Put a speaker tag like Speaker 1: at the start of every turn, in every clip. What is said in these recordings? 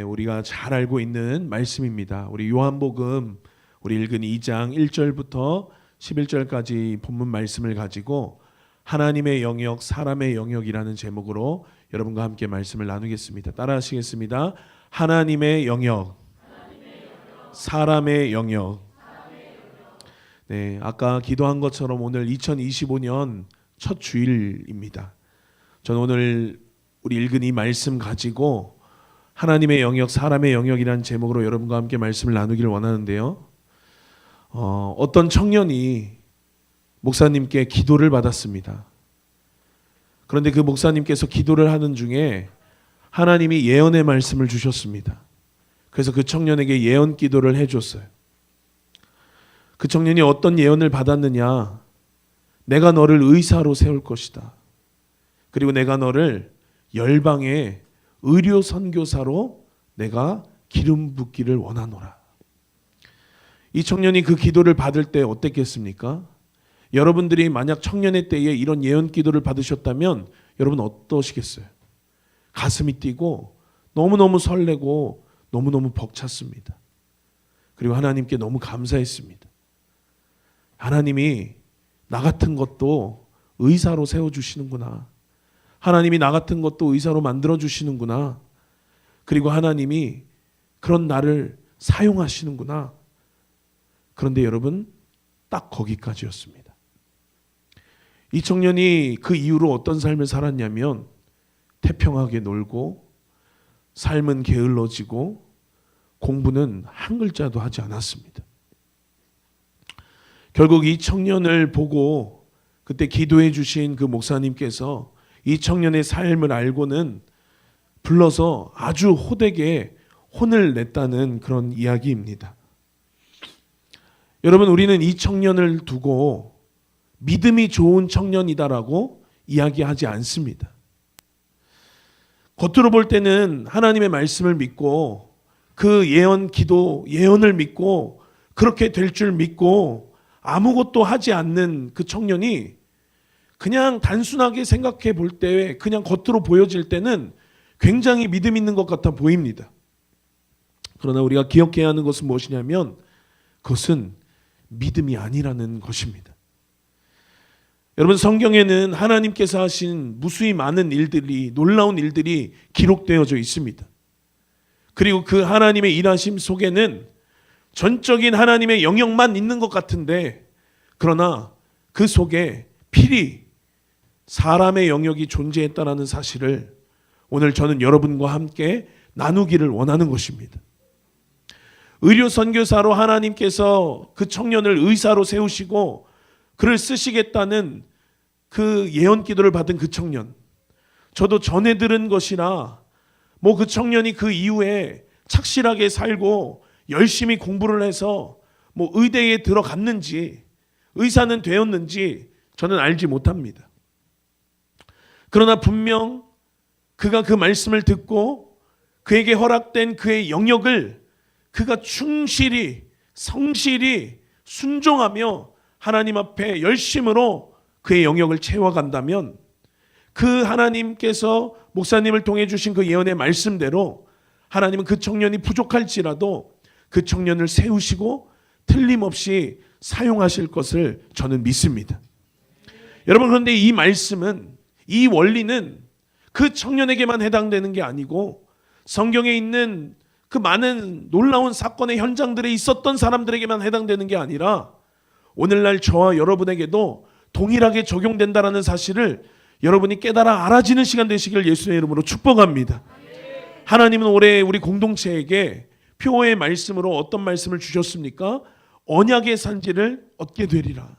Speaker 1: 우리가 잘 알고 있는 말씀입니다. 우리 요한복음 우리 읽은 2장 1절부터 11절까지 본문 말씀을 가지고 하나님의 영역, 사람의 영역이라는 제목으로 여러분과 함께 말씀을 나누겠습니다. 따라하시겠습니다. 하나님의 영역, 사람의 영역. 아까 기도한 것처럼 오늘 2025년 첫 주일입니다. 저는 오늘 우리 읽은 이 말씀 가지고 하나님의 영역, 사람의 영역이라는 제목으로 여러분과 함께 말씀을 나누기를 원하는데요. 어떤 청년이 목사님께 기도를 받았습니다. 그런데 그 목사님께서 기도를 하는 중에 하나님이 예언의 말씀을 주셨습니다. 그래서 그 청년에게 예언 기도를 해줬어요. 그 청년이 어떤 예언을 받았느냐? 내가 너를 의사로 세울 것이다. 그리고 내가 너를 열방의 의료 선교사로 내가 기름 붓기를 원하노라. 이 청년이 그 기도를 받을 때 어땠겠습니까? 여러분들이 만약 청년의 때에 이런 예언 기도를 받으셨다면 여러분 어떠시겠어요? 가슴이 뛰고 너무너무 설레고 너무너무 벅찼습니다. 그리고 하나님께 너무 감사했습니다. 하나님이 나 같은 것도 의사로 세워주시는구나. 하나님이 나 같은 것도 의사로 만들어주시는구나. 그리고 하나님이 그런 나를 사용하시는구나. 그런데 여러분, 딱 거기까지였습니다. 이 청년이 그 이후로 어떤 삶을 살았냐면 태평하게 놀고 삶은 게을러지고 공부는 한 글자도 하지 않았습니다. 결국 이 청년을 보고 그때 기도해 주신 그 목사님께서 이 청년의 삶을 알고는 불러서 아주 호되게 혼을 냈다는 그런 이야기입니다. 여러분, 우리는 이 청년을 두고 믿음이 좋은 청년이다라고 이야기하지 않습니다. 겉으로 볼 때는 하나님의 말씀을 믿고 그 예언 기도, 예언을 믿고 그렇게 될 줄 믿고 아무것도 하지 않는 그 청년이 그냥 단순하게 생각해 볼 때, 그냥 겉으로 보여질 때는 굉장히 믿음 있는 것 같아 보입니다. 그러나 우리가 기억해야 하는 것은 무엇이냐면 그것은 믿음이 아니라는 것입니다. 여러분, 성경에는 하나님께서 하신 무수히 많은 일들이, 놀라운 일들이 기록되어져 있습니다. 그리고 그 하나님의 일하심 속에는 전적인 하나님의 영역만 있는 것 같은데, 그러나 그 속에 필히 사람의 영역이 존재했다는 사실을 오늘 저는 여러분과 함께 나누기를 원하는 것입니다. 의료 선교사로 하나님께서 그 청년을 의사로 세우시고 그를 쓰시겠다는 그 예언 기도를 받은 그 청년, 저도 전해 들은 것이나 그 청년이 그 이후에 착실하게 살고 열심히 공부를 해서 의대에 들어갔는지 의사는 되었는지 저는 알지 못합니다. 그러나 분명 그가 그 말씀을 듣고 그에게 허락된 그의 영역을 그가 충실히, 성실히 순종하며 하나님 앞에 열심으로 그의 영역을 채워간다면 그 하나님께서 목사님을 통해 주신 그 예언의 말씀대로 하나님은 그 청년이 부족할지라도 그 청년을 세우시고 틀림없이 사용하실 것을 저는 믿습니다. 여러분, 그런데 이 말씀은, 이 원리는 그 청년에게만 해당되는 게 아니고 성경에 있는 그 많은 놀라운 사건의 현장들에 있었던 사람들에게만 해당되는 게 아니라 오늘날 저와 여러분에게도 동일하게 적용된다는 사실을 여러분이 깨달아 알아지는 시간 되시길 예수의 이름으로 축복합니다. 하나님은 올해 우리 공동체에게 표어의 말씀으로 어떤 말씀을 주셨습니까? 언약의 산지를 얻게 되리라.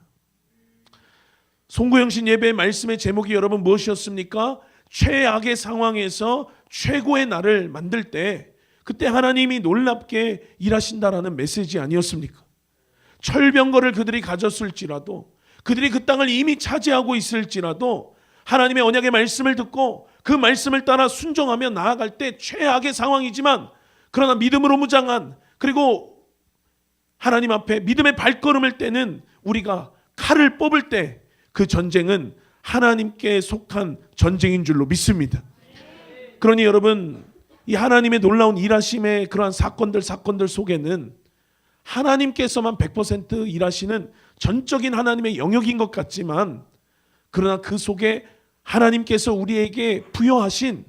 Speaker 1: 송구영신 예배의 말씀의 제목이 여러분 무엇이었습니까? 최악의 상황에서 최고의 날을 만들 때 그때 하나님이 놀랍게 일하신다라는 메시지 아니었습니까? 철병거를 그들이 가졌을지라도, 그들이 그 땅을 이미 차지하고 있을지라도 하나님의 언약의 말씀을 듣고 그 말씀을 따라 순종하며 나아갈 때 최악의 상황이지만 그러나 믿음으로 무장한, 그리고 하나님 앞에 믿음의 발걸음을 떼는 우리가 칼을 뽑을 때 그 전쟁은 하나님께 속한 전쟁인 줄로 믿습니다. 그러니 여러분, 이 하나님의 놀라운 일하심의 그러한 사건들 속에는 하나님께서만 100% 일하시는 전적인 하나님의 영역인 것 같지만, 그러나 그 속에 하나님께서 우리에게 부여하신,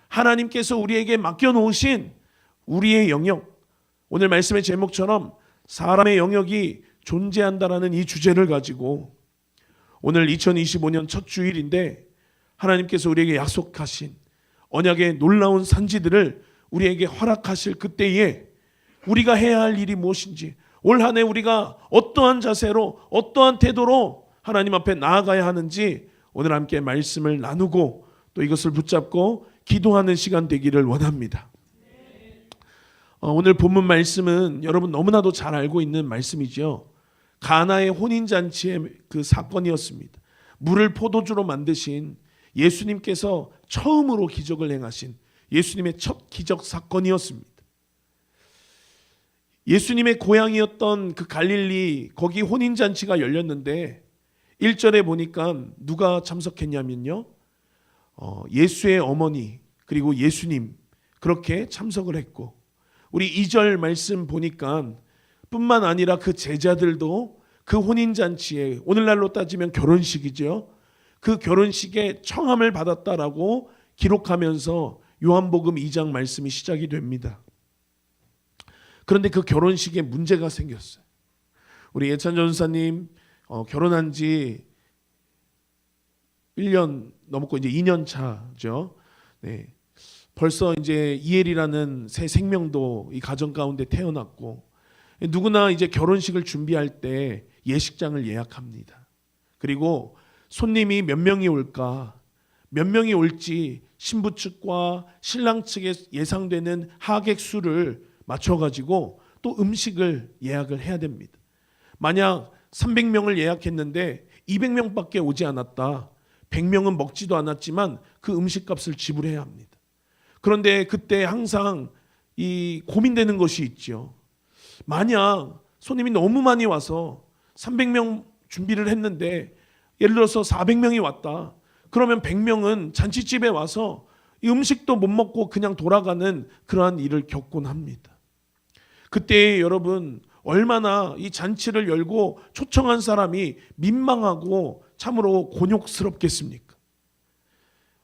Speaker 1: 하나님께서 우리에게 맡겨놓으신 우리의 영역, 오늘 말씀의 제목처럼 사람의 영역이 존재한다라는 이 주제를 가지고 오늘 2025년 첫 주일인데 하나님께서 우리에게 약속하신 언약의 놀라운 산지들을 우리에게 허락하실 그때에 우리가 해야 할 일이 무엇인지, 올 한 해 우리가 어떠한 자세로 어떠한 태도로 하나님 앞에 나아가야 하는지 오늘 함께 말씀을 나누고 또 이것을 붙잡고 기도하는 시간 되기를 원합니다. 오늘 본문 말씀은 여러분 너무나도 잘 알고 있는 말씀이죠. 가나의 혼인잔치의 그 사건이었습니다. 물을 포도주로 만드신 예수님께서 처음으로 기적을 행하신 예수님의 첫 기적 사건이었습니다. 예수님의 고향이었던 그 갈릴리, 거기 혼인잔치가 열렸는데 1절에 보니까 누가 참석했냐면요, 예수의 어머니 그리고 예수님 그렇게 참석을 했고, 우리 2절 말씀 보니까 뿐만 아니라 그 제자들도 그 혼인잔치에, 오늘날로 따지면 결혼식이죠, 그 결혼식에 청함을 받았다라고 기록하면서 요한복음 2장 말씀이 시작이 됩니다. 그런데 그 결혼식에 문제가 생겼어요. 우리 예찬 전사님 결혼한 지 1년 넘었고 이제 2년 차죠. 네. 벌써 이제 이엘이라는 새 생명도 이 가정 가운데 태어났고, 누구나 이제 결혼식을 준비할 때 예식장을 예약합니다. 그리고 손님이 몇 명이 올까, 몇 명이 올지 신부 측과 신랑 측에 예상되는 하객 수를 맞춰가지고 또 음식을 예약을 해야 됩니다. 만약 300명을 예약했는데 200명밖에 오지 않았다, 100명은 먹지도 않았지만 그 음식값을 지불해야 합니다. 그런데 그때 항상 이 고민되는 것이 있죠. 만약 손님이 너무 많이 와서 300명 준비를 했는데 예를 들어서 400명이 왔다, 그러면 100명은 잔치집에 와서 이 음식도 못 먹고 그냥 돌아가는 그러한 일을 겪곤 합니다. 그때 여러분 얼마나 이 잔치를 열고 초청한 사람이 민망하고 참으로 곤욕스럽겠습니까?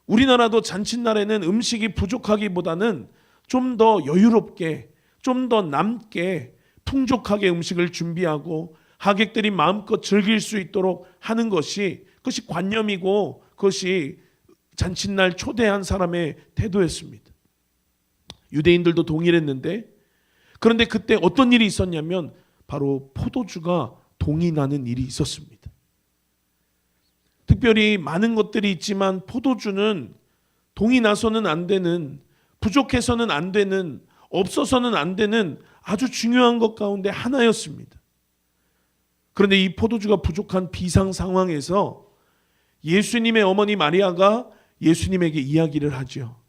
Speaker 1: 우리나라도 잔칫날에는 음식이 부족하기보다는 좀 더 여유롭게, 좀 더 남게 풍족하게 음식을 준비하고 하객들이 마음껏 즐길 수 있도록 하는 것이, 그것이 관념이고 그것이 잔칫날 초대한 사람의 태도였습니다. 유대인들도 동일했는데, 그런데 그때 어떤 일이 있었냐면 바로 포도주가 동이 나는 일이 있었습니다. 특별히 많은 것들이 있지만 포도주는 동이 나서는 안 되는, 부족해서는 안 되는, 없어서는 안 되는 아주 중요한 것 가운데 하나였습니다. 그런데 이 포도주가 부족한 비상 상황에서 예수님의 어머니 마리아가 예수님에게 이야기를 하죠.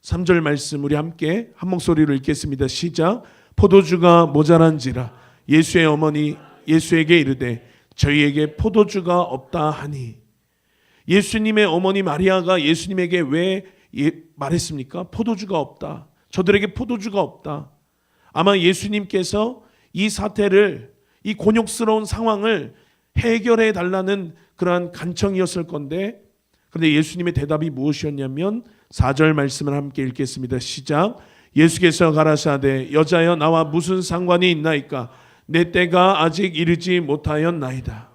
Speaker 1: 3절 말씀 우리 함께 한 목소리로 읽겠습니다. 시작. 포도주가 모자란지라 예수의 어머니 예수에게 이르되 저희에게 포도주가 없다 하니. 예수님의 어머니 마리아가 예수님에게 왜 말했습니까? 포도주가 없다, 저들에게 포도주가 없다. 아마 예수님께서 이 사태를, 이 곤욕스러운 상황을 해결해 달라는 그러한 간청이었을 건데, 그런데 예수님의 대답이 무엇이었냐면 4절 말씀을 함께 읽겠습니다. 시작. 예수께서 가라사대 여자여 나와 무슨 상관이 있나이까? 내 때가 아직 이르지 못하였나이다.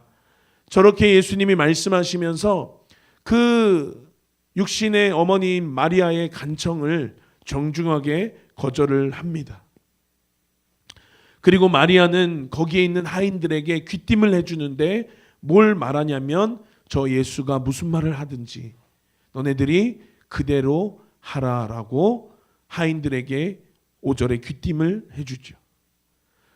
Speaker 1: 저렇게 예수님이 말씀하시면서 그 육신의 어머니인 마리아의 간청을 정중하게 거절을 합니다. 그리고 마리아는 거기에 있는 하인들에게 귀띔을 해주는데 뭘 말하냐면 저 예수가 무슨 말을 하든지 너네들이 그대로 하라라고 하인들에게 5절에 귀띔을 해주죠.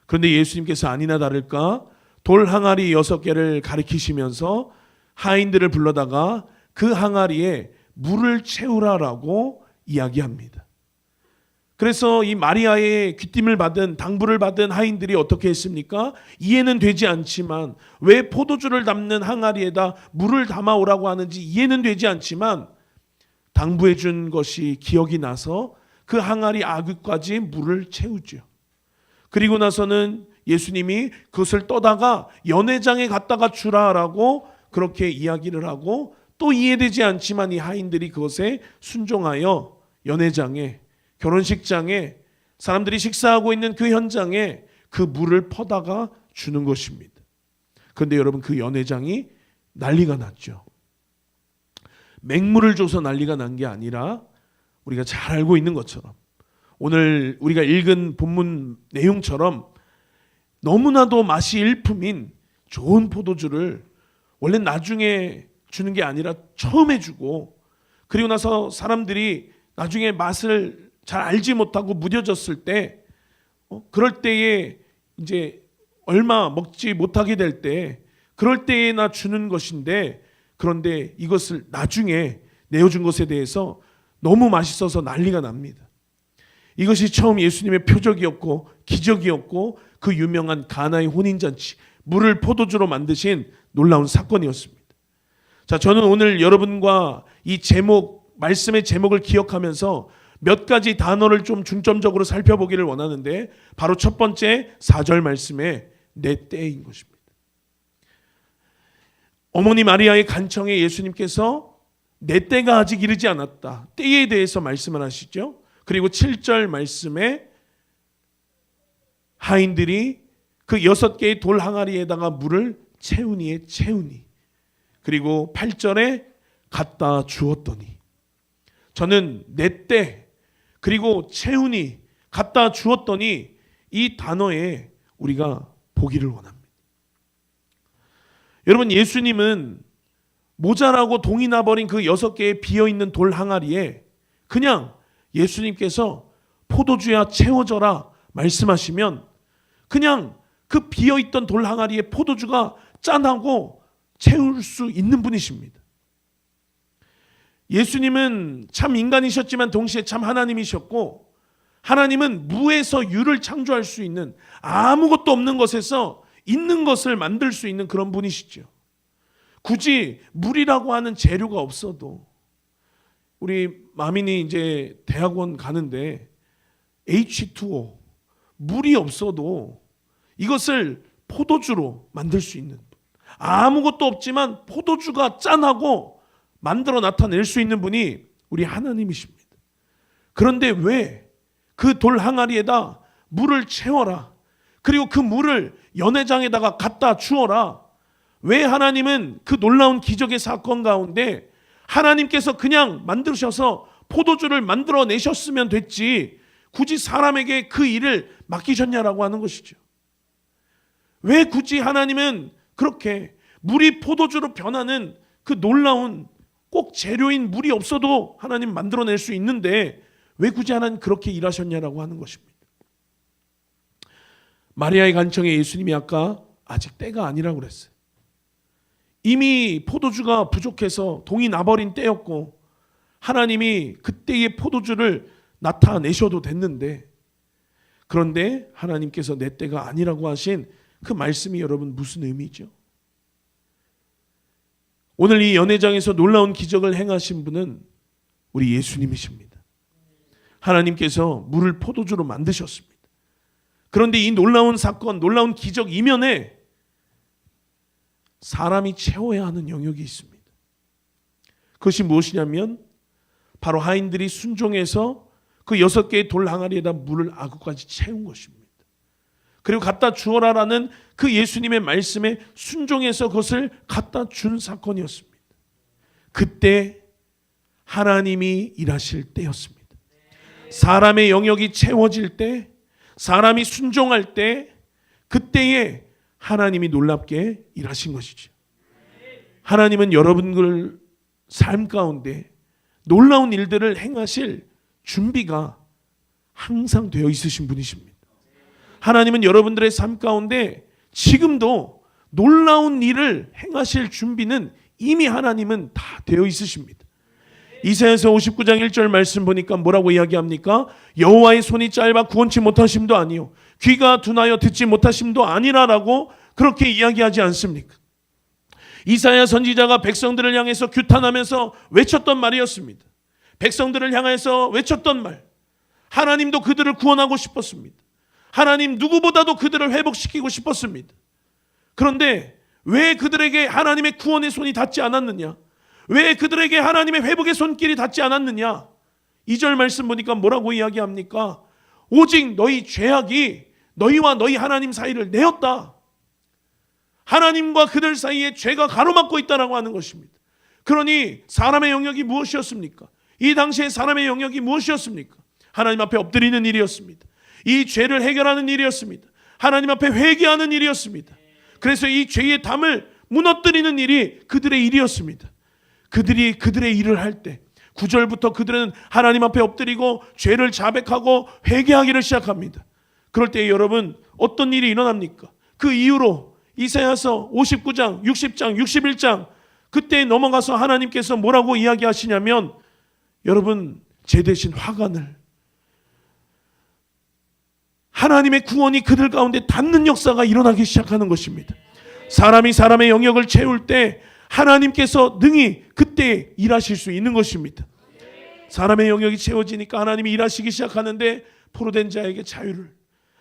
Speaker 1: 그런데 예수님께서 아니나 다를까 돌 항아리 6개를 가리키시면서 하인들을 불러다가 그 항아리에 물을 채우라라고 이야기합니다. 그래서 이 마리아의 귀띔을 받은, 당부를 받은 하인들이 어떻게 했습니까? 이해는 되지 않지만, 왜 포도주를 담는 항아리에다 물을 담아오라고 하는지 이해는 되지 않지만 당부해 준 것이 기억이 나서 그 항아리 아귀까지 물을 채우죠. 그리고 나서는 예수님이 그것을 떠다가 연회장에 갖다가 주라라고 그렇게 이야기를 하고, 또 이해되지 않지만 이 하인들이 그것에 순종하여 연회장에, 결혼식장에, 사람들이 식사하고 있는 그 현장에 그 물을 퍼다가 주는 것입니다. 그런데 여러분, 그 연회장이 난리가 났죠. 맹물을 줘서 난리가 난 게 아니라 우리가 잘 알고 있는 것처럼 오늘 우리가 읽은 본문 내용처럼 너무나도 맛이 일품인 좋은 포도주를 원래 나중에 주는 게 아니라 처음에 주고, 그리고 나서 사람들이 나중에 맛을 잘 알지 못하고 무뎌졌을 때, 그럴 때에 이제 얼마 먹지 못하게 될 때, 그럴 때에나 주는 것인데, 그런데 이것을 나중에 내어준 것에 대해서 너무 맛있어서 난리가 납니다. 이것이 처음 예수님의 표적이었고 기적이었고 그 유명한 가나의 혼인잔치, 물을 포도주로 만드신 놀라운 사건이었습니다. 자, 저는 오늘 여러분과 이 제목, 말씀의 제목을 기억하면서 몇 가지 단어를 좀 중점적으로 살펴보기를 원하는데, 바로 첫 번째 4절 말씀에 내 때인 것입니다. 어머니 마리아의 간청에 예수님께서 내 때가 아직 이르지 않았다, 때에 대해서 말씀을 하시죠. 그리고 7절 말씀에 하인들이 그 6개의 돌 항아리에다가 물을 채우니에 채우니, 그리고 8절에 갖다 주었더니, 저는 내 때, 그리고 채우니, 갖다 주었더니 이 단어에 우리가 보기를 원합니다. 여러분, 예수님은 모자라고 동이 나버린 그 6개의 비어있는 돌 항아리에 그냥 예수님께서 포도주야 채워져라 말씀하시면 그냥 그 비어있던 돌 항아리에 포도주가 짠하고 채울 수 있는 분이십니다. 예수님은 참 인간이셨지만 동시에 참 하나님이셨고, 하나님은 무에서 유를 창조할 수 있는, 아무것도 없는 것에서 있는 것을 만들 수 있는 그런 분이시죠. 굳이 물이라고 하는 재료가 없어도, 우리 마민이 이제 대학원 가는데 H2O, 물이 없어도 이것을 포도주로 만들 수 있는, 아무것도 없지만 포도주가 짠하고 만들어 나타낼 수 있는 분이 우리 하나님이십니다. 그런데 왜 그 돌 항아리에다 물을 채워라, 그리고 그 물을 연회장에다가 갖다 주어라, 왜 하나님은 그 놀라운 기적의 사건 가운데 하나님께서 그냥 만드셔서 포도주를 만들어내셨으면 됐지 굳이 사람에게 그 일을 맡기셨냐라고 하는 것이죠. 왜 굳이 하나님은 그렇게 물이 포도주로 변하는 그 놀라운, 꼭 재료인 물이 없어도 하나님 만들어낼 수 있는데 왜 굳이 하나님 그렇게 일하셨냐라고 하는 것입니다. 마리아의 간청에 예수님이 아까 아직 때가 아니라고 그랬어요. 이미 포도주가 부족해서 동이 나버린 때였고 하나님이 그때의 포도주를 나타내셔도 됐는데, 그런데 하나님께서 내 때가 아니라고 하신 그 말씀이 여러분 무슨 의미죠? 오늘 이 연회장에서 놀라운 기적을 행하신 분은 우리 예수님이십니다. 하나님께서 물을 포도주로 만드셨습니다. 그런데 이 놀라운 사건, 놀라운 기적 이면에 사람이 채워야 하는 영역이 있습니다. 그것이 무엇이냐면 바로 하인들이 순종해서 그 6개의 돌 항아리에다 물을 아구까지 채운 것입니다. 그리고 갖다 주어라라는 그 예수님의 말씀에 순종해서 그것을 갖다 준 사건이었습니다. 그때 하나님이 일하실 때였습니다. 사람의 영역이 채워질 때, 사람이 순종할 때, 그때에 하나님이 놀랍게 일하신 것이죠. 하나님은 여러분들 삶 가운데 놀라운 일들을 행하실 준비가 항상 되어 있으신 분이십니다. 하나님은 여러분들의 삶 가운데 지금도 놀라운 일을 행하실 준비는 이미 하나님은 다 되어 있으십니다. 이사야서 59장 1절 말씀 보니까 뭐라고 이야기합니까? 여호와의 손이 짧아 구원치 못하심도 아니요 귀가 둔하여 듣지 못하심도 아니라라고 그렇게 이야기하지 않습니까? 이사야 선지자가 백성들을 향해서 규탄하면서 외쳤던 말이었습니다. 백성들을 향해서 외쳤던 말, 하나님도 그들을 구원하고 싶었습니다. 하나님 누구보다도 그들을 회복시키고 싶었습니다. 그런데 왜 그들에게 하나님의 구원의 손이 닿지 않았느냐? 왜 그들에게 하나님의 회복의 손길이 닿지 않았느냐? 2절 말씀 보니까 뭐라고 이야기합니까? 오직 너희 죄악이 너희와 너희 하나님 사이를 내었다. 하나님과 그들 사이에 죄가 가로막고 있다라고 하는 것입니다. 그러니 사람의 영역이 무엇이었습니까? 이 당시에 사람의 영역이 무엇이었습니까? 하나님 앞에 엎드리는 일이었습니다. 이 죄를 해결하는 일이었습니다. 하나님 앞에 회개하는 일이었습니다. 그래서 이 죄의 담을 무너뜨리는 일이 그들의 일이었습니다. 그들이 그들의 일을 할 때 9절부터 그들은 하나님 앞에 엎드리고 죄를 자백하고 회개하기를 시작합니다. 그럴 때 여러분 어떤 일이 일어납니까? 그 이후로 이사야서 59장, 60장, 61장 그때 넘어가서 하나님께서 뭐라고 이야기하시냐면 여러분 죄 대신 화관을 하나님의 구원이 그들 가운데 닿는 역사가 일어나기 시작하는 것입니다. 사람이 사람의 영역을 채울 때 하나님께서 능히 그때 일하실 수 있는 것입니다. 사람의 영역이 채워지니까 하나님이 일하시기 시작하는데 포로된 자에게 자유를,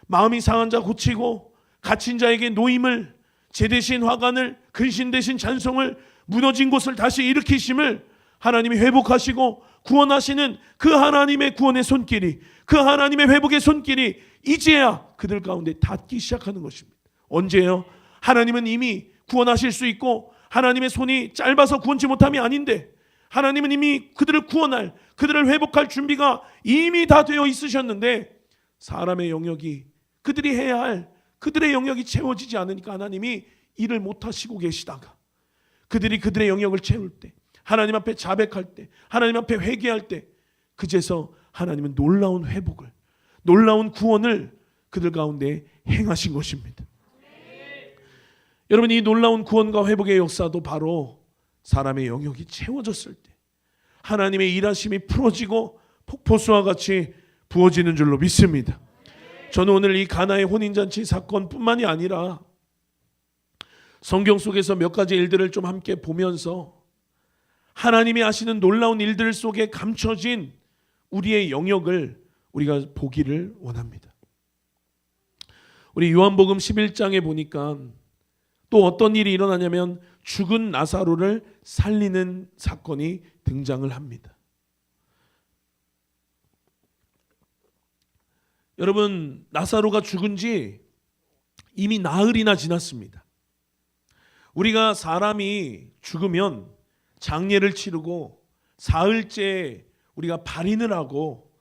Speaker 1: 마음이 상한 자 고치고 갇힌 자에게 노임을, 죄 대신 화관을, 근신 대신 찬송을, 무너진 곳을 다시 일으키심을 하나님이 회복하시고 구원하시는 그 하나님의 구원의 손길이, 그 하나님의 회복의 손길이 이제야 그들 가운데 닿기 시작하는 것입니다. 언제요? 하나님은 이미 구원하실 수 있고 하나님의 손이 짧아서 구원치 못함이 아닌데 하나님은 이미 그들을 구원할, 그들을 회복할 준비가 이미 다 되어 있으셨는데 사람의 영역이, 그들이 해야 할 그들의 영역이 채워지지 않으니까 하나님이 일을 못하시고 계시다가 그들이 그들의 영역을 채울 때, 하나님 앞에 자백할 때, 하나님 앞에 회개할 때 그제서 하나님은 놀라운 회복을, 놀라운 구원을 그들 가운데 행하신 것입니다. 여러분 이 놀라운 구원과 회복의 역사도 바로 사람의 영역이 채워졌을 때 하나님의 일하심이 풀어지고 폭포수와 같이 부어지는 줄로 믿습니다. 저는 오늘 이 가나의 혼인잔치 사건뿐만이 아니라 성경 속에서 몇 가지 일들을 좀 함께 보면서 하나님이 하시는 놀라운 일들 속에 감춰진 우리의 영역을 우리가 보기를 원합니다. 우리 요한복음 11장에 보니까 또 어떤 일이 일어나냐면 죽은 나사로를 살리는 사건이 등장을 합니다. 여러분 나사로가 죽은 지 이미 나흘이나 지났습니다. 우리가 사람이 죽으면 장례를 치르고 사흘째 우리가 발인을 하고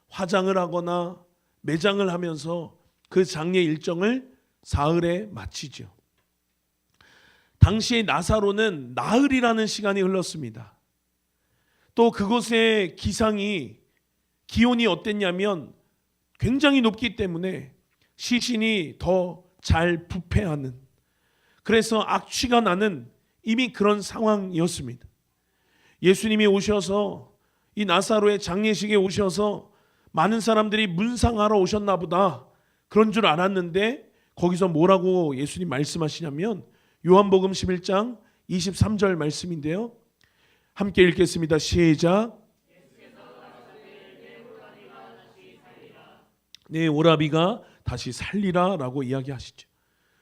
Speaker 1: 화장을 하거나 매장을 하면서 그 장례 일정을 사흘에 마치죠. 당시에 나사로는 나흘이라는 시간이 흘렀습니다. 또 그곳의 기온이 어땠냐면 굉장히 높기 때문에 시신이 더 잘 부패하는, 그래서 악취가 나는 이미 그런 상황이었습니다. 예수님이 오셔서 이 나사로의 장례식에 오셔서 많은 사람들이 문상하러 오셨나 보다 그런 줄 알았는데 거기서 뭐라고 예수님 말씀하시냐면 요한복음 11장 23절 말씀인데요. 함께 읽겠습니다. 시작. 내 오라비가 다시 살리라 라고 이야기하시죠.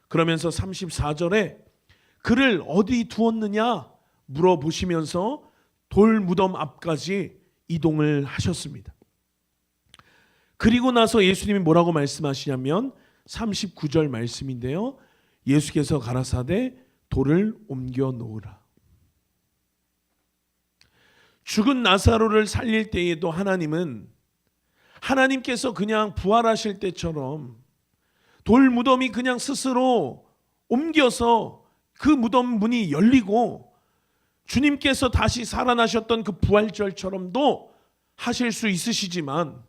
Speaker 1: 그러면서 34절에 그를 어디 두었느냐 물어보시면서 돌 무덤 앞까지 이동을 하셨습니다. 그리고 나서 예수님이 뭐라고 말씀하시냐면 39절 말씀인데요. 예수께서 가라사대 돌을 옮겨 놓으라. 죽은 나사로를 살릴 때에도 하나님께서 그냥 부활하실 때처럼 돌 무덤이 그냥 스스로 옮겨서 그 무덤 문이 열리고 주님께서 다시 살아나셨던 그 부활절처럼도 하실 수 있으시지만,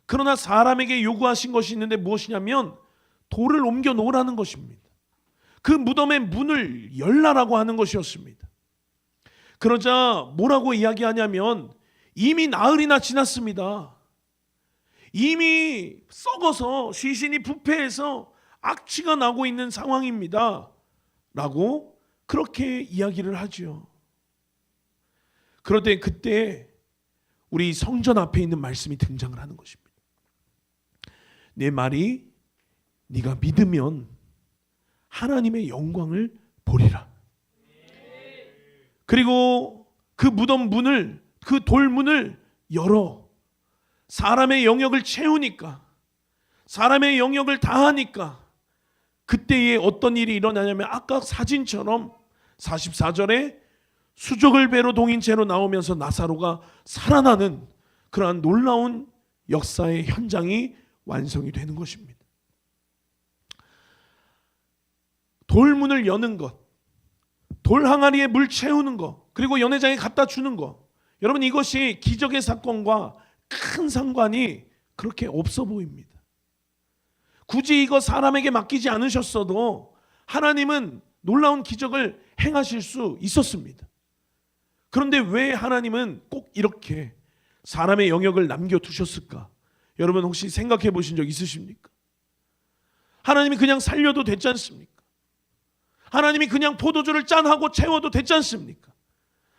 Speaker 1: 그러나 사람에게 요구하신 것이 있는데 무엇이냐면 돌을 옮겨 놓으라는 것입니다. 그 무덤의 문을 열라라고 하는 것이었습니다. 그러자 뭐라고 이야기하냐면 이미 나흘이나 지났습니다. 이미 썩어서 시신이 부패해서 악취가 나고 있는 상황입니다 라고 그렇게 이야기를 하죠. 그런데 그때 우리 성전 앞에 있는 말씀이 등장을 하는 것입니다. 내 말이 네가 믿으면 하나님의 영광을 보리라. 그리고 그 무덤 문을, 그 돌문을 열어 사람의 영역을 채우니까, 사람의 영역을 다하니까 그때에 어떤 일이 일어나냐면 아까 사진처럼 44절에 수족을 배로 동인 채로 나오면서 나사로가 살아나는 그러한 놀라운 역사의 현장이 완성이 되는 것입니다. 돌문을 여는 것, 돌 항아리에 물 채우는 것, 그리고 연회장에 갖다 주는 것, 여러분 이것이 기적의 사건과 큰 상관이 그렇게 없어 보입니다. 굳이 이거 사람에게 맡기지 않으셨어도 하나님은 놀라운 기적을 행하실 수 있었습니다. 그런데 왜 하나님은 꼭 이렇게 사람의 영역을 남겨두셨을까? 여러분 혹시 생각해 보신 적 있으십니까? 하나님이 그냥 살려도 됐지 않습니까? 하나님이 그냥 포도주를 짠하고 채워도 됐지 않습니까?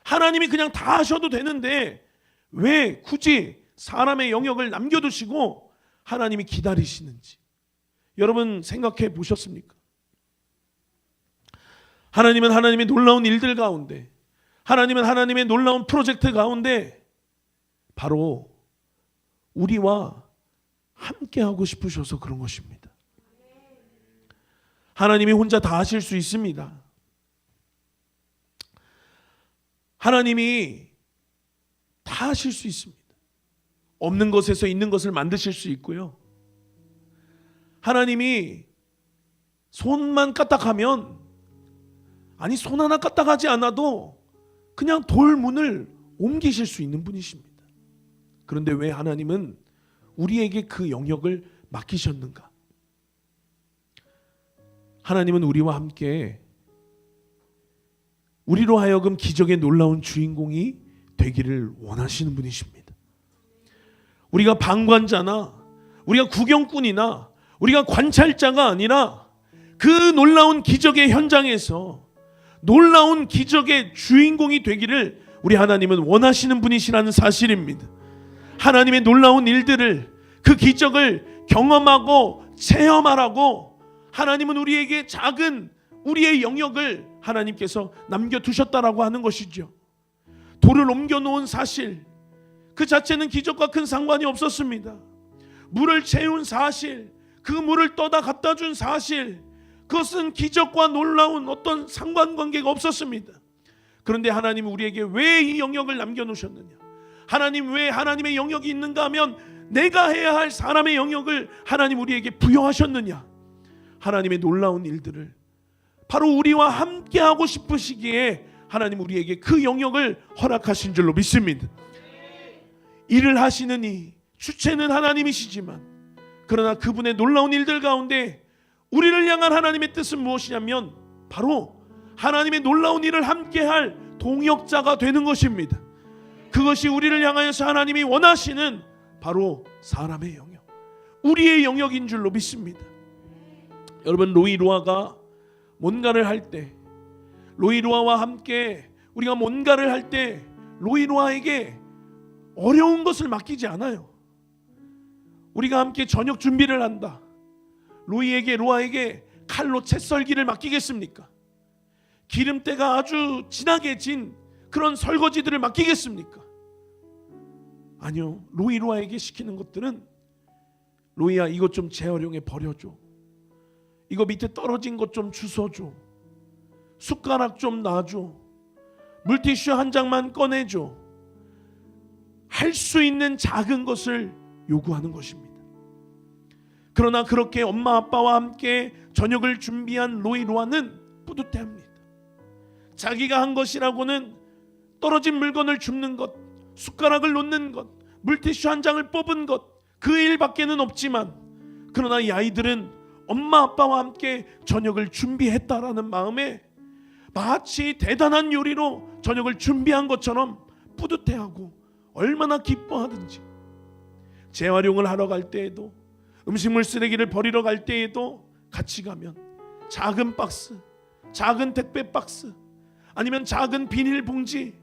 Speaker 1: 하나님이 그냥 다 하셔도 되는데 왜 굳이 사람의 영역을 남겨두시고 하나님이 기다리시는지 여러분 생각해 보셨습니까? 하나님은 하나님의 놀라운 일들 가운데, 하나님은 하나님의 놀라운 프로젝트 가운데 바로 우리와 함께 하고 싶으셔서 그런 것입니다. 하나님이 혼자 다 하실 수 있습니다. 하나님이 다 하실 수 있습니다. 없는 것에서 있는 것을 만드실 수 있고요. 하나님이 손만 까딱하면, 아니 손 하나 까딱하지 않아도 그냥 돌문을 옮기실 수 있는 분이십니다. 그런데 왜 하나님은 우리에게 그 영역을 맡기셨는가? 하나님은 우리와 함께 우리로 하여금 기적의 놀라운 주인공이 되기를 원하시는 분이십니다. 우리가 방관자나 우리가 구경꾼이나 우리가 관찰자가 아니라 그 놀라운 기적의 현장에서 놀라운 기적의 주인공이 되기를 우리 하나님은 원하시는 분이시라는 사실입니다. 하나님의 놀라운 일들을, 그 기적을 경험하고 체험하라고 하나님은 우리에게 작은 우리의 영역을 하나님께서 남겨두셨다라고 하는 것이죠. 돌을 옮겨놓은 사실 그 자체는 기적과 큰 상관이 없었습니다. 물을 채운 사실, 그 물을 떠다 갖다 준 사실, 그것은 기적과 놀라운 어떤 상관관계가 없었습니다. 그런데 하나님은 우리에게 왜 이 영역을 남겨놓으셨느냐? 하나님 왜 하나님의 영역이 있는가 하면 내가 해야 할 사람의 영역을 하나님 우리에게 부여하셨느냐? 하나님의 놀라운 일들을 바로 우리와 함께 하고 싶으시기에 하나님 우리에게 그 영역을 허락하신 줄로 믿습니다. 일을 하시는 이 주체는 하나님이시지만 그러나 그분의 놀라운 일들 가운데 우리를 향한 하나님의 뜻은 무엇이냐면 바로 하나님의 놀라운 일을 함께할 동역자가 되는 것입니다. 그것이 우리를 향하여서 하나님이 원하시는 바로 사람의 영역, 우리의 영역인 줄로 믿습니다. 여러분 로이로아가 뭔가를 할 때, 로이로아와 함께 우리가 뭔가를 할 때 로이로아에게 어려운 것을 맡기지 않아요. 우리가 함께 저녁 준비를 한다. 로아에게 칼로 채 썰기를 맡기겠습니까? 기름때가 아주 진하게 진 그런 설거지들을 맡기겠습니까? 아니요. 로아에게 시키는 것들은 로이야 이것 좀 재활용해 버려줘. 이거 밑에 떨어진 것 좀 주워줘. 숟가락 좀 놔줘. 물티슈 한 장만 꺼내줘. 할 수 있는 작은 것을 요구하는 것입니다. 그러나 그렇게 엄마 아빠와 함께 저녁을 준비한 로아는 뿌듯해합니다. 자기가 한 것이라고는 떨어진 물건을 줍는 것, 숟가락을 놓는 것, 물티슈 한 장을 뽑은 것, 그 일밖에는 없지만 그러나 이 아이들은 엄마 아빠와 함께 저녁을 준비했다라는 마음에 마치 대단한 요리로 저녁을 준비한 것처럼 뿌듯해하고 얼마나 기뻐하든지 재활용을 하러 갈 때에도 음식물 쓰레기를 버리러 갈 때에도 같이 가면 작은 박스, 작은 택배 박스 아니면 작은 비닐봉지,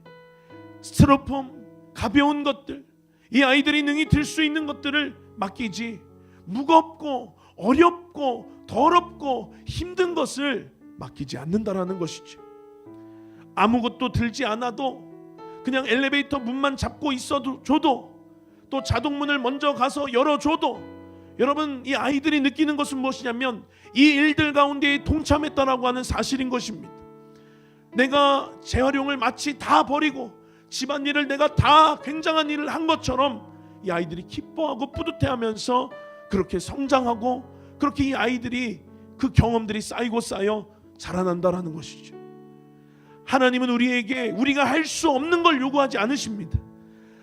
Speaker 1: 스티로폼, 가벼운 것들, 이 아이들이 능히 들 수 있는 것들을 맡기지 무겁고 어렵고 더럽고 힘든 것을 맡기지 않는다라는 것이죠. 아무것도 들지 않아도 그냥 엘리베이터 문만 잡고 있어도 줘도, 또 자동문을 먼저 가서 열어줘도, 여러분 이 아이들이 느끼는 것은 무엇이냐면 이 일들 가운데 동참했다라고 하는 사실인 것입니다. 내가 재활용을 마치 다 버리고 집안일을 내가 다 굉장한 일을 한 것처럼 이 아이들이 기뻐하고 뿌듯해하면서 그렇게 성장하고, 그렇게 이 아이들이 그 경험들이 쌓이고 쌓여 자라난다라는 것이죠. 하나님은 우리에게 우리가 할 수 없는 걸 요구하지 않으십니다.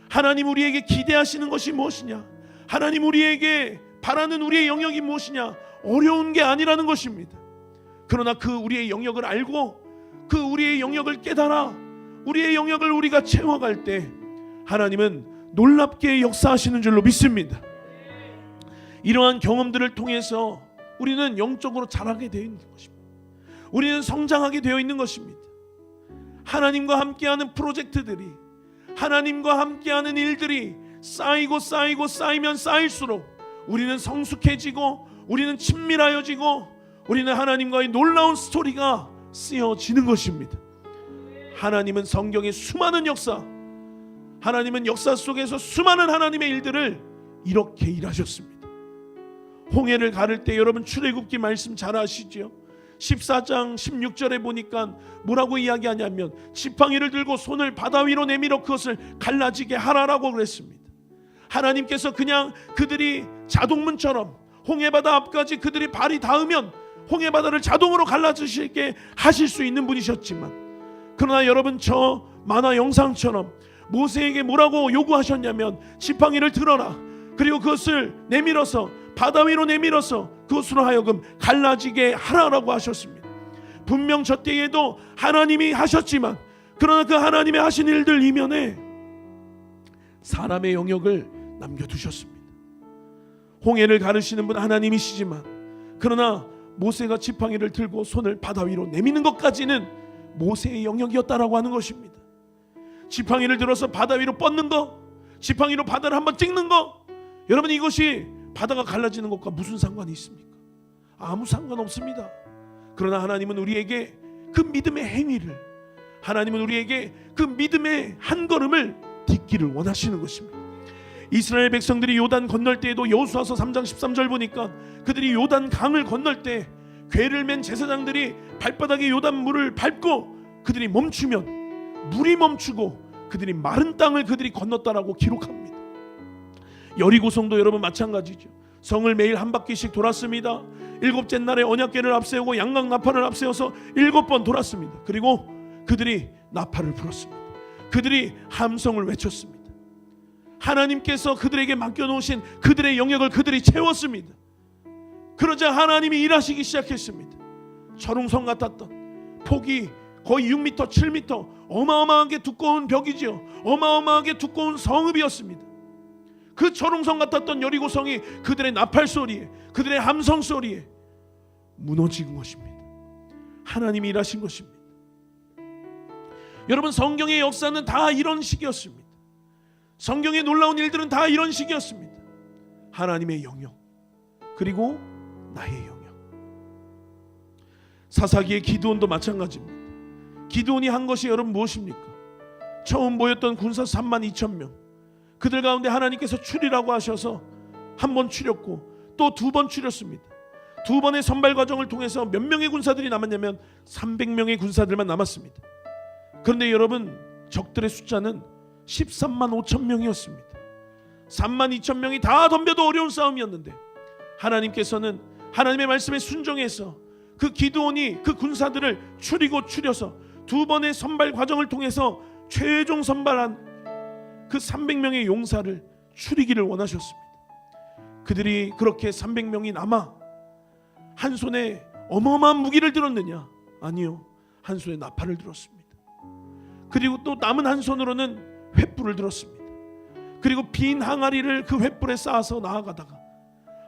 Speaker 1: 하나님 우리에게 기대하시는 것이 무엇이냐, 하나님 우리에게 바라는 우리의 영역이 무엇이냐, 어려운 게 아니라는 것입니다. 그러나 그 우리의 영역을 알고 그 우리의 영역을 깨달아 우리의 영역을 우리가 채워갈 때 하나님은 놀랍게 역사하시는 줄로 믿습니다. 이러한 경험들을 통해서 우리는 영적으로 자라게 되어 있는 것입니다. 우리는 성장하게 되어 있는 것입니다. 하나님과 함께하는 프로젝트들이, 하나님과 함께하는 일들이 쌓이고 쌓이고 쌓이면 쌓일수록 우리는 성숙해지고 우리는 친밀하여지고 우리는 하나님과의 놀라운 스토리가 쓰여지는 것입니다. 하나님은 성경의 수많은 역사, 하나님은 역사 속에서 수많은 하나님의 일들을 이렇게 일하셨습니다. 홍해를 가를 때 여러분 출애굽기 말씀 잘 아시죠? 14장 16절에 보니까 뭐라고 이야기하냐면 지팡이를 들고 손을 바다 위로 내밀어 그것을 갈라지게 하라라고 그랬습니다. 하나님께서 그냥 그들이 자동문처럼 홍해바다 앞까지 그들이 발이 닿으면 홍해바다를 자동으로 갈라지시게 하실 수 있는 분이셨지만, 그러나 여러분 저 만화 영상처럼 모세에게 뭐라고 요구하셨냐면 지팡이를 들어라, 그리고 그것을 내밀어서 바다 위로 내밀어서 그것으로 하여금 갈라지게 하라라고 하셨습니다. 분명 저 때에도 하나님이 하셨지만, 그러나 그 하나님의 하신 일들 이면에 사람의 영역을 남겨두셨습니다. 홍해를 가르시는 분 하나님이시지만, 그러나 모세가 지팡이를 들고 손을 바다 위로 내미는 것까지는 모세의 영역이었다라고 하는 것입니다. 지팡이를 들어서 바다 위로 뻗는 거, 지팡이로 바다를 한번 찍는 거, 여러분 이것이 바다가 갈라지는 것과 무슨 상관이 있습니까? 아무 상관없습니다. 그러나 하나님은 우리에게 그 믿음의 행위를, 하나님은 우리에게 그 믿음의 한 걸음을 딛기를 원하시는 것입니다. 이스라엘 백성들이 요단 건널 때에도 여호수아서 3장 13절 보니까 그들이 요단 강을 건널 때 궤를 맨 제사장들이 발바닥에 요단 물을 밟고 그들이 멈추면 물이 멈추고 그들이 마른 땅을 그들이 건넜다라고 기록합니다. 여리고성도 여러분 마찬가지죠. 성을 매일 한 바퀴씩 돌았습니다. 일곱째 날에 언약궤를 앞세우고 양각 나팔을 앞세워서 7번 돌았습니다. 그리고 그들이 나팔을 불었습니다. 그들이 함성을 외쳤습니다. 하나님께서 그들에게 맡겨놓으신 그들의 영역을 그들이 채웠습니다. 그러자 하나님이 일하시기 시작했습니다. 철옹성 같았던 폭이 거의 6m, 7m 어마어마하게 두꺼운 벽이죠. 어마어마하게 두꺼운 성읍이었습니다. 그 철옹성 같았던 여리고성이 그들의 나팔 소리에, 그들의 함성 소리에 무너진 것입니다. 하나님이 일하신 것입니다. 여러분 성경의 역사는 다 이런 식이었습니다. 성경의 놀라운 일들은 다 이런 식이었습니다. 하나님의 영역, 그리고 나의 영역. 사사기의 기드온도 마찬가지입니다. 기드온이 한 것이 여러분 무엇입니까? 처음 모였던 군사 32,000명, 그들 가운데 하나님께서 추리라고 하셔서 한 번 추렸고 또 2번 추렸습니다. 2번의 선발 과정을 통해서 몇 명의 군사들이 남았냐면 300명의 군사들만 남았습니다. 그런데 여러분 적들의 숫자는 13만 5천 명이었습니다. 3만 2천 명이 다 덤벼도 어려운 싸움이었는데 하나님께서는 하나님의 말씀에 순종해서 그 기드온이 그 군사들을 추려서 2번의 선발 과정을 통해서 최종 선발한 그 300명의 용사를 추리기를 원하셨습니다. 그들이 그렇게 300명이 남아 한 손에 어마어마한 무기를 들었느냐? 아니요, 한 손에 나팔을 들었습니다. 그리고 또 남은 한 손으로는 횃불을 들었습니다. 그리고 빈 항아리를 그 횃불에 쌓아서 나아가다가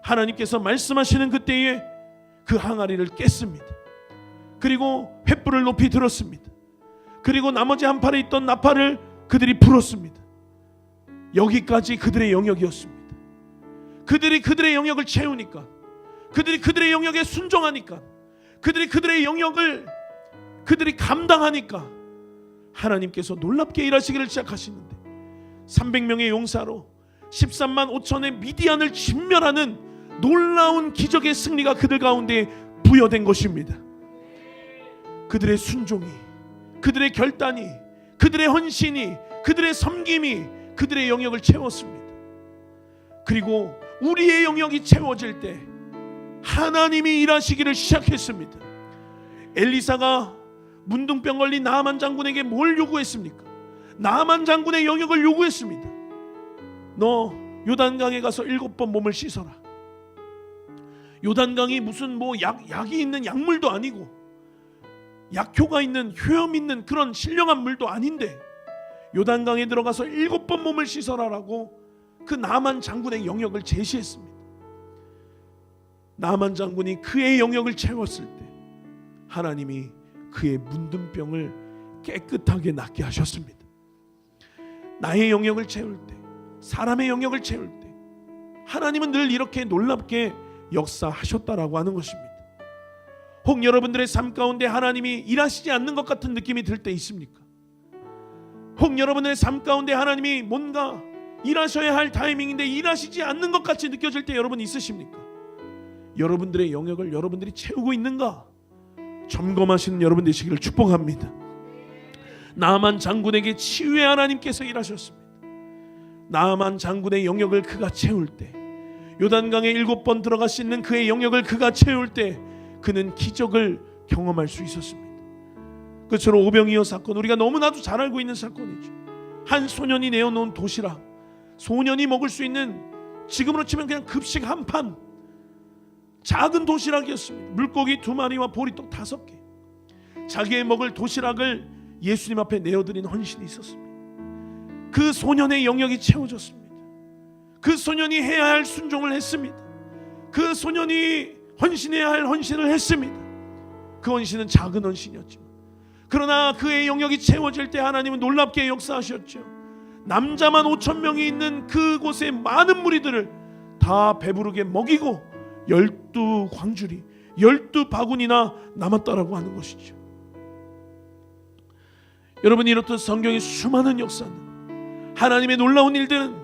Speaker 1: 하나님께서 말씀하시는 그때에 그 항아리를 깼습니다. 그리고 횃불을 높이 들었습니다. 그리고 나머지 한 팔에 있던 나팔을 그들이 불었습니다. 여기까지 그들의 영역이었습니다. 그들이 그들의 영역을 채우니까, 그들이 그들의 영역에 순종하니까, 그들이 그들의 영역을 그들이 감당하니까 하나님께서 놀랍게 일하시기를 시작하시는데 300명의 용사로 13만 5천의 미디안을 진멸하는 놀라운 기적의 승리가 그들 가운데 부여된 것입니다. 그들의 순종이, 그들의 결단이, 그들의 헌신이, 그들의 섬김이 그들의 영역을 채웠습니다. 그리고 우리의 영역이 채워질 때 하나님이 일하시기를 시작했습니다. 엘리사가 문둥병 걸린 나아만 장군에게 뭘 요구했습니까? 나아만 장군의 영역을 요구했습니다. 너 요단강에 가서 7번 몸을 씻어라. 요단강이 무슨 약이 있는 약물도 아니고 약효가 있는, 효염 있는 그런 신령한 물도 아닌데 요단강에 들어가서 7번 몸을 씻어라라고 그 나아만 장군의 영역을 제시했습니다. 나아만 장군이 그의 영역을 채웠을 때 하나님이 그의 문둥병을 깨끗하게 낫게 하셨습니다. 나의 영역을 채울 때, 사람의 영역을 채울 때 하나님은 늘 이렇게 놀랍게 역사하셨다라고 하는 것입니다. 혹 여러분들의 삶 가운데 하나님이 일하시지 않는 것 같은 느낌이 들 때 있습니까? 혹 여러분의 삶 가운데 하나님이 뭔가 일하셔야 할 타이밍인데 일하시지 않는 것 같이 느껴질 때 여러분 있으십니까? 여러분들의 영역을 여러분들이 채우고 있는가 점검하시는 여러분 되시기를 축복합니다. 나아만 장군에게 치유의 하나님께서 일하셨습니다. 나아만 장군의 영역을 그가 채울 때, 요단강에 7번 들어갈 수 있는 그의 영역을 그가 채울 때 그는 기적을 경험할 수 있었습니다. 그처럼 오병이어 사건, 우리가 너무나도 잘 알고 있는 사건이죠. 한 소년이 내어놓은 도시락, 소년이 먹을 수 있는, 지금으로 치면 그냥 급식 한 판, 작은 도시락이었습니다. 물고기 2마리와 보리떡 5개, 자기의 먹을 도시락을 예수님 앞에 내어드린 헌신이 있었습니다. 그 소년의 영역이 채워졌습니다. 그 소년이 해야 할 순종을 했습니다. 그 소년이 헌신해야 할 헌신을 했습니다. 그 헌신은 작은 헌신이었지만, 그러나 그의 영역이 채워질 때 하나님은 놀랍게 역사하셨죠. 남자만 5,000명이 있는 그곳의 많은 무리들을 다 배부르게 먹이고 12광주리 12바구니나 남았다라고 하는 것이죠. 여러분, 이렇듯 성경의 수많은 역사는, 하나님의 놀라운 일들은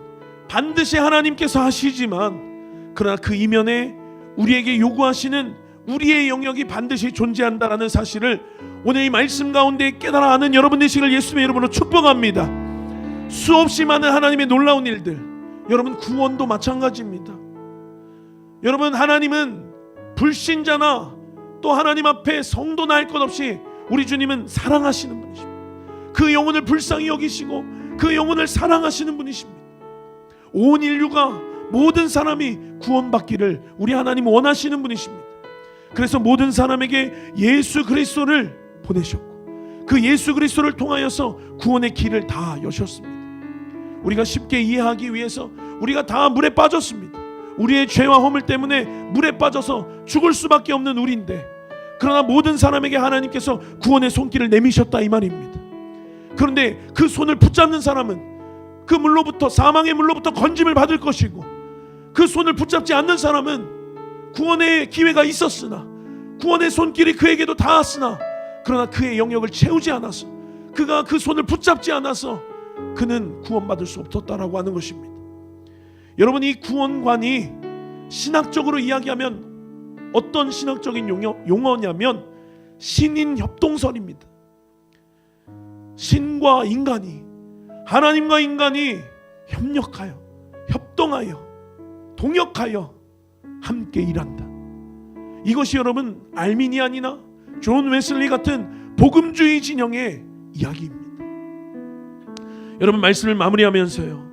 Speaker 1: 반드시 하나님께서 하시지만 그러나 그 이면에 우리에게 요구하시는 우리의 영역이 반드시 존재한다라는 사실을 오늘 이 말씀 가운데 깨달아 아는 여러분 되시길 예수님의 이름으로 축복합니다. 수없이 많은 하나님의 놀라운 일들, 여러분 구원도 마찬가지입니다. 여러분, 하나님은 불신자나 또 하나님 앞에 성도나 할 것 없이 우리 주님은 사랑하시는 분이십니다. 그 영혼을 불쌍히 여기시고 그 영혼을 사랑하시는 분이십니다. 온 인류가, 모든 사람이 구원받기를 우리 하나님 원하시는 분이십니다. 그래서 모든 사람에게 예수 그리스도를 보내셨고 그 예수 그리스도를 통하여서 구원의 길을 다 여셨습니다. 우리가 쉽게 이해하기 위해서 우리가 다 물에 빠졌습니다. 우리의 죄와 허물 때문에 물에 빠져서 죽을 수밖에 없는 우리인데, 그러나 모든 사람에게 하나님께서 구원의 손길을 내미셨다 이 말입니다. 그런데 그 손을 붙잡는 사람은 그 물로부터, 사망의 물로부터 건짐을 받을 것이고, 그 손을 붙잡지 않는 사람은 구원의 기회가 있었으나 구원의 손길이 그에게도 닿았으나 그러나 그의 영역을 채우지 않아서, 그가 그 손을 붙잡지 않아서 그는 구원받을 수 없었다라고 하는 것입니다. 여러분, 이 구원관이 신학적으로 이야기하면 어떤 신학적인 용어냐면 신인 협동설입니다. 신과 인간이, 하나님과 인간이 협력하여, 협동하여, 동역하여 함께 일한다. 이것이 여러분 알미니안이나 존 웨슬리 같은 복음주의 진영의 이야기입니다. 여러분, 말씀을 마무리하면서요,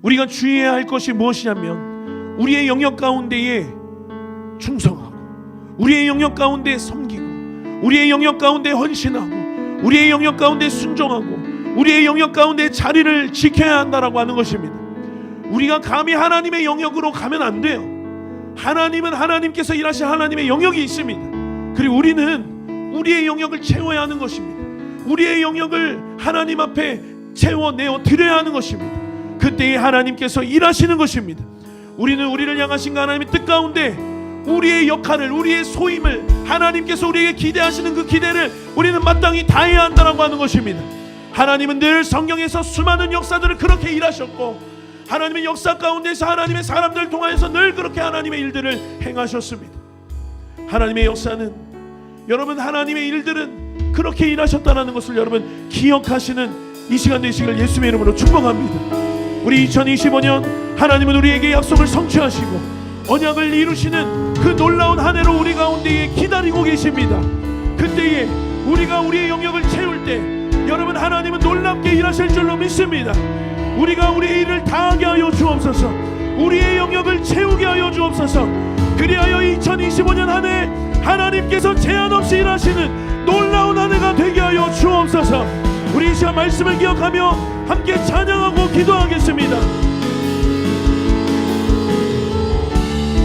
Speaker 1: 우리가 주의해야 할 것이 무엇이냐면 우리의 영역 가운데에 충성하고, 우리의 영역 가운데 섬기고, 우리의 영역 가운데 헌신하고, 우리의 영역 가운데 순종하고, 우리의 영역 가운데 자리를 지켜야 한다라고 하는 것입니다. 우리가 감히 하나님의 영역으로 가면 안 돼요. 하나님은 하나님께서 일하실 하나님의 영역이 있습니다. 그리고 우리는 우리의 영역을 채워야 하는 것입니다. 우리의 영역을 하나님 앞에 채워내어 드려야 하는 것입니다. 그때에 하나님께서 일하시는 것입니다. 우리는 우리를 향하신 그 하나님의 뜻 가운데 우리의 역할을, 우리의 소임을, 하나님께서 우리에게 기대하시는 그 기대를 우리는 마땅히 다해야 한다라고 하는 것입니다. 하나님은 늘 성경에서 수많은 역사들을 그렇게 일하셨고, 하나님의 역사 가운데서 하나님의 사람들을 통하여서 늘 그렇게 하나님의 일들을 행하셨습니다. 하나님의 역사는, 여러분, 하나님의 일들은 그렇게 일하셨다는 것을 여러분 기억하시는 이 시간 되시길 예수님의 이름으로 축복합니다. 우리 2025년 하나님은 우리에게 약속을 성취하시고 언약을 이루시는 그 놀라운 한 해로 우리 가운데에 기다리고 계십니다. 그때에 우리가 우리의 영역을 채울 때 여러분, 하나님은 놀랍게 일하실 줄로 믿습니다. 우리가 우리의 일을 다하게 하여 주옵소서. 우리의 영역을 채우게 하여 주옵소서. 그리하여 2025년 한 해 하나님께서 제한 없이 일하시는 놀라운 한 해가 되게 하여 주옵소서. 우리 이 시간 말씀을 기억하며 함께 찬양하고 기도하겠습니다.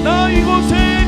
Speaker 1: 나 이곳에